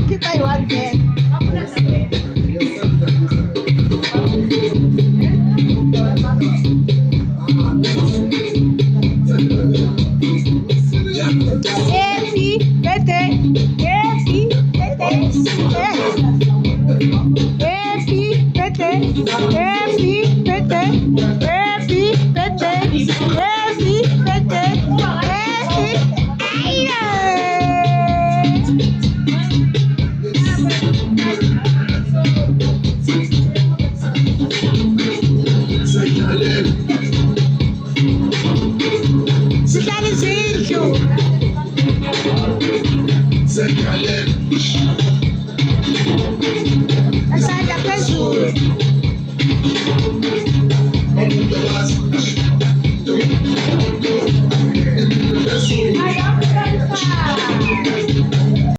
Kita iwan dyan. Happy birthday. Happy birthday. Happy birthday. Happy birthday. Happy birthday. Happy birthday. Happy. Cidade Zício.